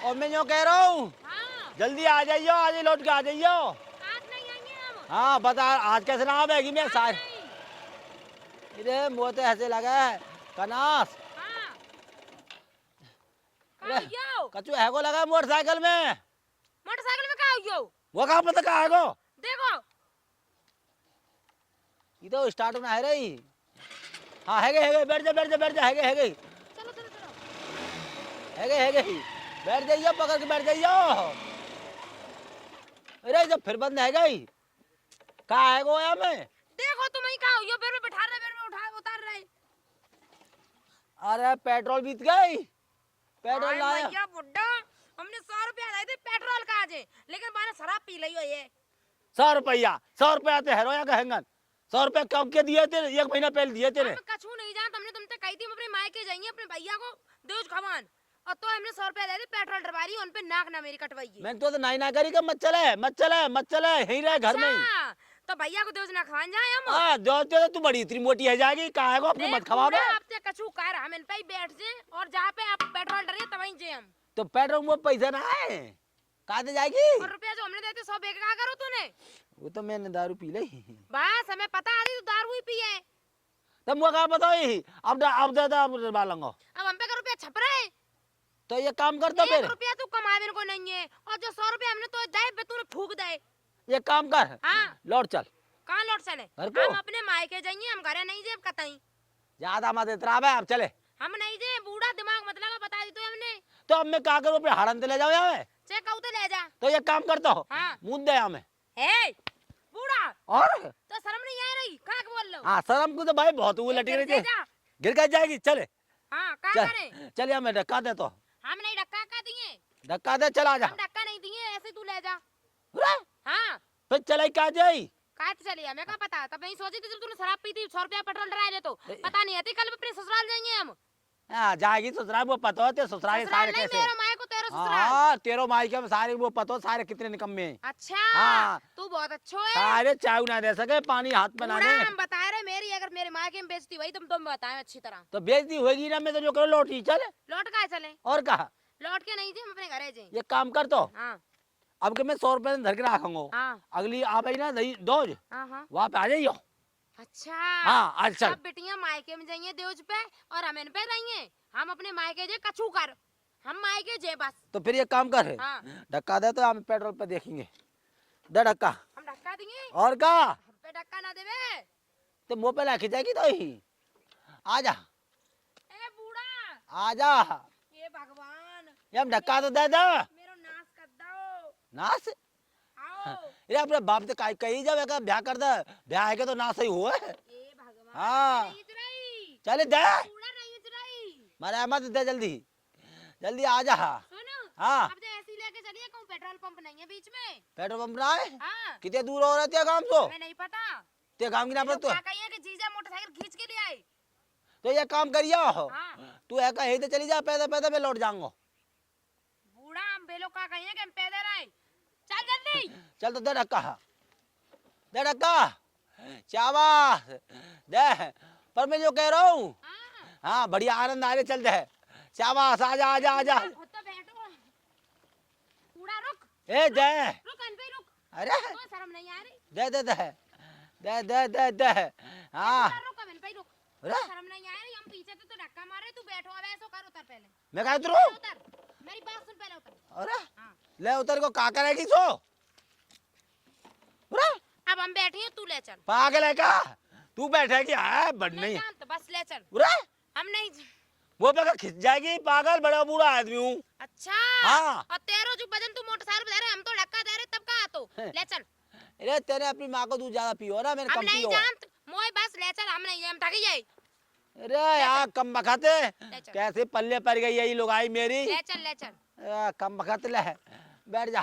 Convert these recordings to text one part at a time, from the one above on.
और मैं जो कह रहा हूँ हाँ, जल्दी आ जाइयो, आज ही लौट के आ जाइयो। आज नहीं आएंगे हम। हाँ बता आज कैसे ना आवेगी मैं आज सार। नहीं। अरे मुँह तो ऐसे लगा है कनास। हाँ, अरे कहाँ हो? कचू है को लगा मोटरसाइकिल में। मोटरसाइकिल में कहाँ हो? वो कहाँ पता कहाँ है को। देखो। ये तो स्टार्ट होना है रही। हाँ है बैठ जा बैठ जा बैठ जा है चलो चलो चलो। है बैठ जाइयो पकड़ के बैठ जाइयो। अरे जब फिर बंद है गई कहाँ है गोया में। देखो तुम ही कहाँ हो? पैर में बैठा रहे, पैर में उठा उतार रहे। अरे पेट्रोल बीत गई। पेट्रोल हाय लाया भैया बुड्ढा, हमने 100 रुपया लाए थे पेट्रोल का आज, लेकिन मैंने शराब पी ली हो ये। 100 रुपया तो हेरोया कहेंगे। 100 रुपया कब के दिए थे, 1 महीना पहले दिए तेरे। हम कछु नहीं जानते, हमने तुमसे कही थी हम अपने मायके जाएंगे अपने भैया को देज खवान, और तो हमने 100 रुपया ले थे पेट्रोल डरवारी, उन पे नाक ना मेरी कटवाइए। मैंने तो नाई ना करी कि मत चले यहीं रहे घर में ही। अच्छा, तो भैया को देज ना खवान जाए हम। हाँ जो तो तू बड़ी इतनी मोटी है जाएगी कहाँ है को अपने मत खवा आप ते कछु कर हम इन पे ही बैठ जे, और जहाँ पे आप पेट्रोल डरिए तवहीं जे हम। तो पेट्रोल में पैसा ना है कहाँ से जाएगी। और रुपया जो हमने देते 100 बेच का करो तूने। वो तो मैंने दारू पी ली। बस हमें पता आदि तो दारू ही पिए। तब मुझे कहाँ बताओ यही अब दे अब लूंगा। अब हम पे का रुपया छप रहा है। तो ये काम कर तो 1 फिर रुपया तू कमावे को नहीं है, और जो 100 रुपया हमने तो दे पे तूने फूक दे। ये काम कर हाँ। लौट चल। कहाँ लौट चले? घर को? हम अपने मायके जाइए, हम घरे नहीं जेब कतई। ज्यादा मत इतरा बे अब चले। हम नहीं जे, बूढ़ा दिमाग मत लगा, बता दी तो हमने। तो अब मैं क्या करूँ अपने हाड़न ले जाओ यहाँ में। चेक आउट ले जा। तो ये काम करता हो हाँ। मुंह दे यहाँ में। हे बूढ़ा, और तो शर्म नहीं आ रही? कहाँ बोल लो? हाँ शर्म को तो भाई बहुत वो लटक रही थी। जा। गिर कर जाएगी चले। हाँ, क्या चल करें? चल यहाँ में धक्का दे तो। हम नहीं धक्का का दिए। धक्का दे चला जा। हम धक्का नहीं दिए, ऐसे तू ले जा। अरे, हाँ, फिर चले क्या जाई। कहाँ से चली? हमें क्या पता? तब नहीं सोची थी जब तूने शराब पी थी, 100 रुपया पेट्रोल डरा ले तो पता नहीं आती। कल अपने ससुराल जाएंगे हम। हाँ जाएगी ससुराल वो पता होते ससुराल सारे नहीं, कैसे। मेरा माय को तेरा ससुराल। हाँ तेरो माई के सारे वो पता सारे कितने निकम्मे हैं। अच्छा। हाँ। तू बहुत अच्छा है। सारे चाय ना दे सके पानी हाथ में ना बूढ़ा, दे। हम बता रहे मेरी अगर मेरे माँ के में बेइज्जती हुई तुम बताएं अच्छी तरह। तो बेइज्जती होगी ना मैं तो जो करो लौटी चल। लौट का चले? और कहा लौट के नहीं जी, हम अपने घरे जाए। ये काम कर तो हाँ अब के मैं 100 रुपए धर के रखूंगा। हाँ अगली आ गई ना दही दोज हाँ हाँ। वहाँ पे आ जाइयो। अच्छा। हाँ आज चल। अब बेटियां मायके में जाइए देवज पे, और हम इन पे जाइए। हम अपने मायके जे कछु कर, हम मायके जे बस। तो फिर ये काम कर हाँ। धक्का दे तो हम पेट्रोल पे देखेंगे। दे धक्का। हम धक्का देंगे? और का हम पे धक्का ना देवे। तो मुँह पे लाखी जाएगी तो ही आजा ए बूढ़ा, आजा। ये भगवान, ये हम धक्का तो दे दे मेरो नाश कर दो। नाश। आओ। ये अपने बाप से कही जब एक ब्याह कर दे ब्याह है के तो नाश ही हुआ है। ए भगवान, हाँ। नहीं इतराई। चले दे बूढ़ा नहीं इतराई। मारे मत दे जल्दी जल्दी आजा। सुनो। हाँ अब तो ऐसी लेके चलिए, कहूँ पेट्रोल पंप नहीं है बीच में। पेट्रोल पंप ना है हाँ, कितने दूर हो रहे थे काम तो हमें नहीं पता। ते काम की ना लोग तो क्या कहिए कि जीजा मोटरसाइकिल खींच के ले आए। तो ये काम करियो हाँ। तू है कहीं तो चली जा पैदल पैदल मैं लौट जाऊंगा। बूढ़ा, हम बेलो का कहिए कि हम पैदल आए। चल जल्दी। चल तो दे धक्का शाबाश दे। पर मैं जो कह रहा हूँ हाँ। हाँ बढ़िया आनंद आ रहे चल दे शाबाश आजा आजा आजा। खुद तो बैठो। बूढ़ा रुक। ए दे रुक अनपे रुक। अरे तो शर्म नहीं आ रही? दे दे दे दे दे दे दे हाँ बूढ़ा रुक, अब अनपे रुक। अरे शर्म नहीं आ रही? हम पीछे तो धक्का मारे, तू बैठो अब ऐसो कर, उतर पहले। मैं कह पहले उतर, मेरी बात सुन, पहले उतर। अरे हाँ। ले उतर को का करेगी सो। अरे अब हम बैठे हैं, तू ले चल। पागल है का तू बैठेगी है बड़ नहीं है। तो बस ले चल। अरे हम नहीं। वो पे खिंच जाएगी पागल बड़ा बूढ़ा आदमी हूँ। अच्छा। हाँ। और तेरो जो वजन तू मोटरसाइकिल पे दे रहे, हम तो धक्का दे रहे, तब कहा तो ले चल। अरे तेरे अपनी माँ को दूध ज्यादा पियो ना मैंने हम कम नहीं पियो। जानते मोए, बस ले चल। हम नहीं, हम थक गए। अरे यार कम बखाते चल। कैसे पल्ले पड़ गई यही लोग आई मेरी। ले चल ले चल। कम बखत ले बैठ जा।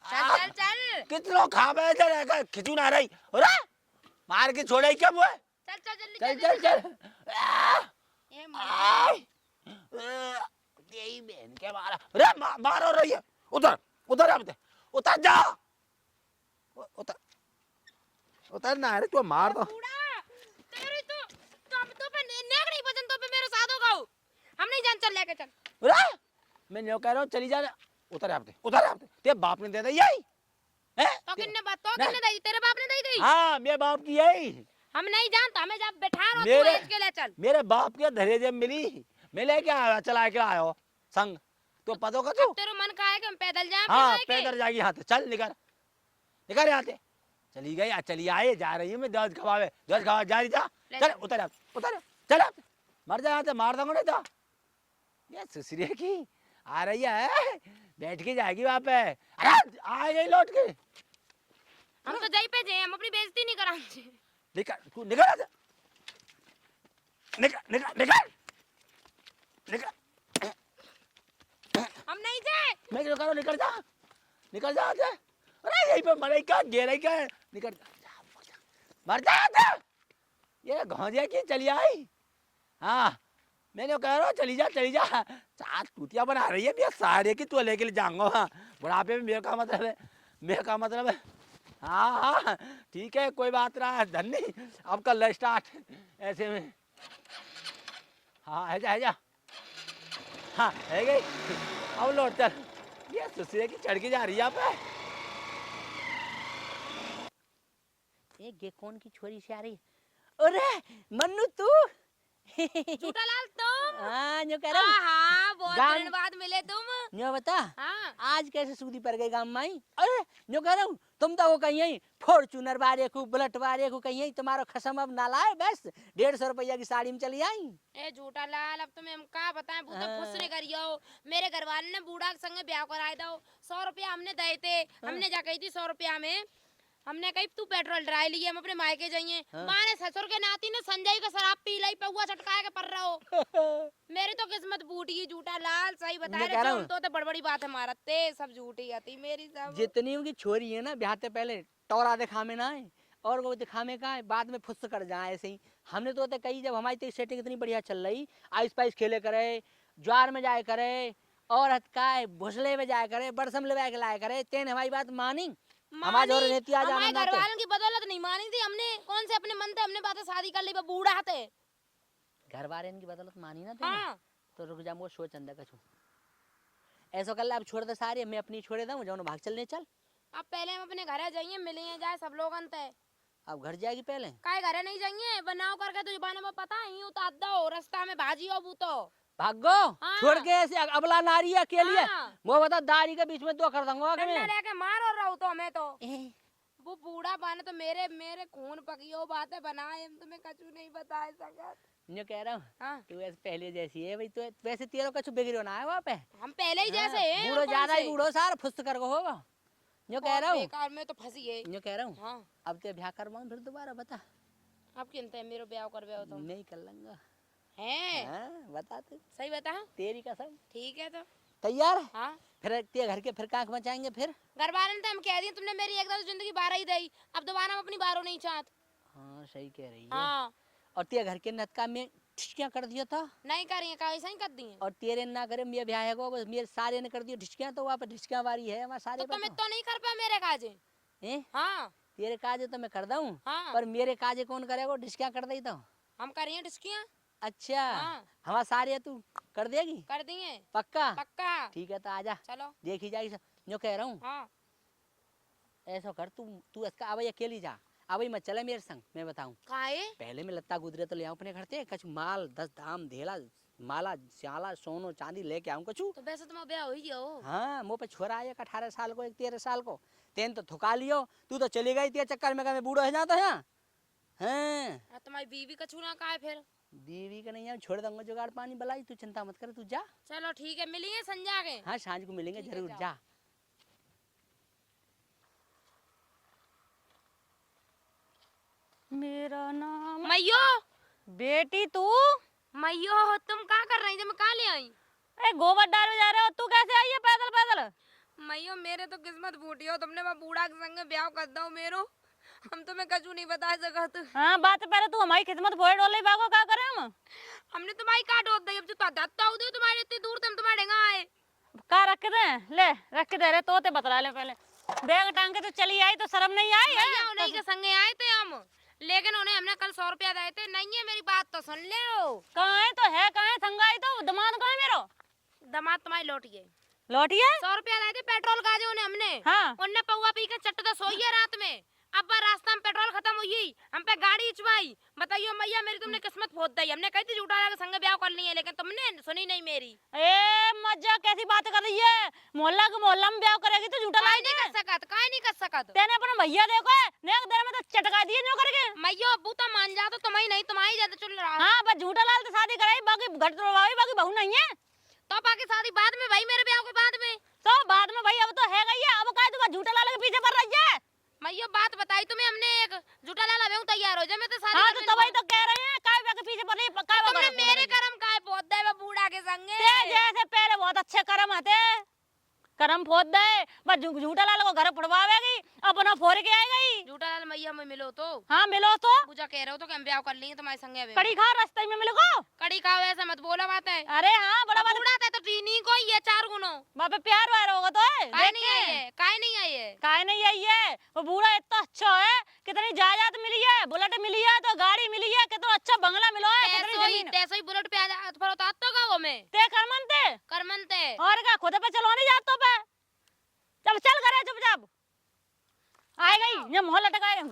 चल चल चल। कितनो खा बैठे खिंचू ना रही। अरे मार के छोड़े क्या वो। चल चल जल्दी चल चल चल ए मर। यही बहन के मारा। अरे मारो रही है उधर उधर अब उतर जा उतर उतर ना अरे तू मार दो। बूढ़ा, तेरी तो अब तो पे नेक नहीं वजन तो पे मेरे साथ होगा। हम नहीं जान, चल लेके चल। अरे मैं न्यो कह रहा हूँ चली जा। उतर आप ते बाप ने दे दी यही है। तो किन्ने बात तो किन्ने दी? तेरे बाप ने दी थी? हाँ मेरे बाप की यही। हम नहीं जानता, हमें जब बैठा रहो तू मेरे एज के ले चल। मेरे बाप के धरे जब मिली मैं लेके आया, चला के आया हो संग। तो पता का तू? अब तेरा मन का है कि हम पैदल जाएं? हाँ पैदल जाएगी। हाथ चल निकर निकर यहाँ से। चली गई चली आए जा रही हूँ मैं। दस खवावे जा रही जा। चल उतर चल मर जा यहाँ से, मार दूंगा नहीं तो। ये सुसरिया की आ रही है, बैठ के जाएगी वहां पे। अरे आ गई लौट के। हम तो जाई पे जे, हम अपनी बेइज्जती नहीं करांगे। निकल तू निकल यहाँ से। निकल निकल निकल निकल। हम नहीं जाए। मैं क्यों करो, निकल जा यहाँ से। अरे यहीं पे मरे क्या गेरे क्या निकल जा मर जा यहाँ से। ये घोंजिया की चली आई। हाँ मैं जो कह रहा हूँ चली जा चार टूटिया बना रही है भैया सारे की। तू लेके जाऊंगा हाँ बुढ़ापे में। मेरे का मतलब है। हाँ हाँ ठीक है कोई बात रहा है धन्नी। अब कर ले स्टार्ट ऐसे में। हाँ है जा हाँ है गई। अब लौट चल। ये सुसरे की चढ़ के जा रही है पे। ये कौन की छोरी से आ रही? अरे मन्नू तू? झूठा लाल तुम? हाँ जो कह रहा हूँ। हाँ बहुत गाम- दिन बाद मिले तुम। जो बता हाँ आज कैसे सूदी पड़ गई गांव में आई? अरे जो कह रहा हूँ तुम तो वो कहीं यही फॉर्चूनर वाले को बुलेट वाले को कहीं यही तुम्हारा खसम अब ना लाए बस 150 रुपया की साड़ी में चली आई। ए झूठा लाल अब तुम्हें हम का बताएं, वो तो खुश नहीं करियो। मेरे घर वाले ने बूढ़ा के संग ब्याह कराए दो। 100 रुपया हमने दे थे। हमने जा कही थी 100 रुपया में हमने कही तू पेट्रोल डराई लिए हम अपने मायके जाइए। माने ससुर के नाती ने संजय का शराब पी लाई पे हुआ चटकाए के पर रहो। मेरी तो किस्मत बूटी। झूठा लाल सही बता मैं रहे कह रहा तुम हूँ। तो बड़बड़ी बात है मारते सब झूठी आती मेरी सब। जितनी उनकी छोरी है ना ब्याह से पहले टोरा दिखा में ना है और वो दिखा में का है बाद में फुस कर जाए ऐसे ही। हमने तो कही जब हमारी तो सेटिंग इतनी बढ़िया चल रही आइस पाइस खेले करे ज्वार में जाए करे और हथकाए भोसले में जाए करे बरसम ले लाया करे तेन हमारी बात मानी। हमारे और नीति आ जाना हमारे ना घर थे। वालों की बदौलत नहीं मानी थी हमने। कौन से अपने मन थे हमने बातें शादी कर ली बूढ़ा थे। घर वाले इनकी बदौलत मानी ना थे हाँ तो रुक जा वो सोच अंदर कछु ऐसा कर ले अब छोड़ दे सारे मैं अपनी छोड़े दूं जाओ भाग चलने चल। अब पहले हम अपने घर जाइए मिले जाए सब लोग अंत है। अब घर जाएगी पहले काय घरे नहीं जाइए बनाओ करके तो जुबान में पता ही उतार दो रास्ता में भाजी हो तो भागो हाँ। छोड़ के ऐसे अबला नारी है के लिए हाँ। वो बता दाढ़ी के बीच में दो कर दूंगा आगे डंडा में। लेके मार और रहो तो हमें तो वो बूढ़ा बने तो मेरे मेरे खून पकियो बातें बनाए हम तुम्हें कछु नहीं बता सकत। मैं कह रहा हूँ हाँ तू ऐसे पहले जैसी है भाई तू वैसे तेरा कछु बिगड़ो ना है वहाँ पे। हम पहले ही जैसे हैं बूढ़ो और कौन ज्यादा ही से? बूढ़ो सार फुस्त कर को होगा। जो कह बहुत रहा हूँ बेकार में तो फंसी है। जो कह रहा हूँ हाँ अब ते ब्याह करवाऊं फिर दोबारा बता। अब किनते मेरे ब्याह करवे हो तुम नहीं कर लूंगा। हैं? हाँ बता तू सही बता। तेरी कसम ठीक है तो तैयार है? हाँ फिर ते घर के फिर कांख बचाएंगे फिर। घर वाले ने तो हम कह दिए तुमने मेरी एक तो जिंदगी बारह ही दी। अब दोबारा हम अपनी बारह नहीं चाहत। हाँ सही कह रही है। हाँ और ते घर के नतका में ठिचकियाँ कर दिया था नहीं करिए का ऐसा ही कर दिए। और तेरे ना करे मेरे ब्याह है को मेरे सारे ने कर दियो ढिचकियाँ तो वहाँ पे ढिचकियाँ वारी है हमारे सारे तो पे तुम्हें तो नहीं कर पा मेरे काजे। हैं? हाँ तेरे काजे तो मैं कर दूं हाँ पर मेरे काजे कौन करेगा ढिचकियाँ कर दी तो। हम करिए डिस्कियाँ अच्छा हाँ हमारा सारे तू कर देगी कर दिए पक्का पक्का। ठीक है तो आजा चलो देखी जाएगी सब। जो कह रहा हूँ हाँ ऐसा कर तू इसका अब अकेली जा अब मत चले मेरे संग मैं बताऊं। काहे पहले मैं लत्ता गुदरे तो ले आऊं अपने घर से कछु माल 10 धाम धेला माला श्याला सोनो चांदी लेके आऊं कछु। तो वैसे तुम्हारा ब्याह हो ही गया हो। हाँ मुँह पे छोरा एक 18 साल को एक 13 साल को तेन तो थुका लियो तू तो चली गई तेरे चक्कर में मैं बूढ़ो है जाता है। हाँ अब तुम्हारी बीवी का छूना का है फिर। बीवी का नहीं है छोड़ दूंगा जुगाड़ पानी बलाई तू चिंता मत कर तू जा। चलो ठीक है मिलिए संजा के। हाँ सांझ को मिलेंगे ठीक है, जरूर जाओ। जा। मेरा नाम मैयो बेटी तू मैयो तुम क्या कर रही थी मैं कहाँ ले आई। ए गोबर डाल में जा रहे हो तू कैसे आई है पैदल पैदल। मैयो मेरे तो किस्मत फूटी हो तुमने मैं बूढ़ा के संग ब्याह कर दो मेरो। हम तुम्हें कछु नहीं बता सकत। हाँ बात पहले तू हमारी खिदमत फोड़ डोले बागो क्या करे हम हमने तुम्हारी का डोब दी। अब जो दत्ता हो तुम्हारे इतनी दूर तुम तुम्हारे डेंगा आए। का रख के दे ले रख के दे रहे तोते बतला ले पहले बैग टांग के तो चली आई तो शर्म नहीं आई है। भैया उन्हीं के संगे आए थे हम लेकिन उन्हें हमने कल 100 रुपया दिए थे। नहीं है मेरी बात तो सुन ले। कहाँ है तो है कहाँ है संगाई तो दिमाग कहाँ है मेरो। दामाद तुम्हारी लौटिए लौटिए 100 रुपया लाए थे पेट्रोल का जो हमने हाँ उनने पौवा पी के चट तो सोई है रात में। अब रास्ता में पेट्रोल खत्म हुई हम पे गाड़ी इचवाई। बताइयो मैया मेरी तुमने किस्मत फोड़ दी। हमने कही थी झूठा लगा संग ब्याह कर ली है लेकिन तुमने सुनी नहीं मेरी। ए मजा कैसी बात कर रही है, मोहल्ला के मोहल्ला में ब्याह करेगी तो झूठा काहे लाई नहीं कर सकत, काहे नहीं कर सकत। तेने अपना भैया देखो नेक देर में तो चटका दिए जो करके। मैयो अब्बू तो मान जा तो तुम्हारी नहीं तुम्हारी ज्यादा चल रहा। हाँ बस झूठा लाल तो शादी कराई बाकी घर तोड़वाई बाकी बहू नहीं है। तो बाकी शादी बाद में भाई मेरे ब्याह के बाद में। तो बाद में भाई अब तो है गई है, अब काहे तू झूठा लाल के पीछे पड़ रही है। मैयो बात बताई तुम्हें हमने एक झूठा लाला बेहू तैयार हो जा मैं तो शादी हाँ करने तो तभी तो कह रहे हैं काय के पीछे पड़ रही है, तुमने मेरे कर्म काहे पोत दे वो बूढ़ा के संगे। ते जैसे पहले बहुत अच्छे कर्म आते कर्म फोड़ दे बस झूठा लाल को घर पड़वावेगी अपना फोड़ के आई गई। झूठा लाल मैया में मिलो तो हाँ मिलो तो पूजा कह रहे हो तो कि हम ब्याह कर लेंगे तुम्हारे संगे अबे। कड़ी खा रास्ते में मिलो को कड़ी खाओ ऐसा मत बोला बात है। अरे हाँ बड़ा बात बूढ़ा था तो टीनी को ही है 4 गुनो। बापे प्यार वार होगा तो काहे नहीं आई है, काहे नहीं आई है। काय नहीं आई है वो बूढ़ा इतना अच्छा है, कितनी जायदाद मिली है, बुलेट मिली है तो गाड़ी मिली है, कितना अच्छा बंगला मिला है, कितनी जमीन तैसो ही बुलेट पे आ पर उतार तो गाँव में ते करमनते करमनते और क्या खुद पे चलो नहीं जातो पे जब चल करे चुपचाप आए गई ये मोहल्ला टकाए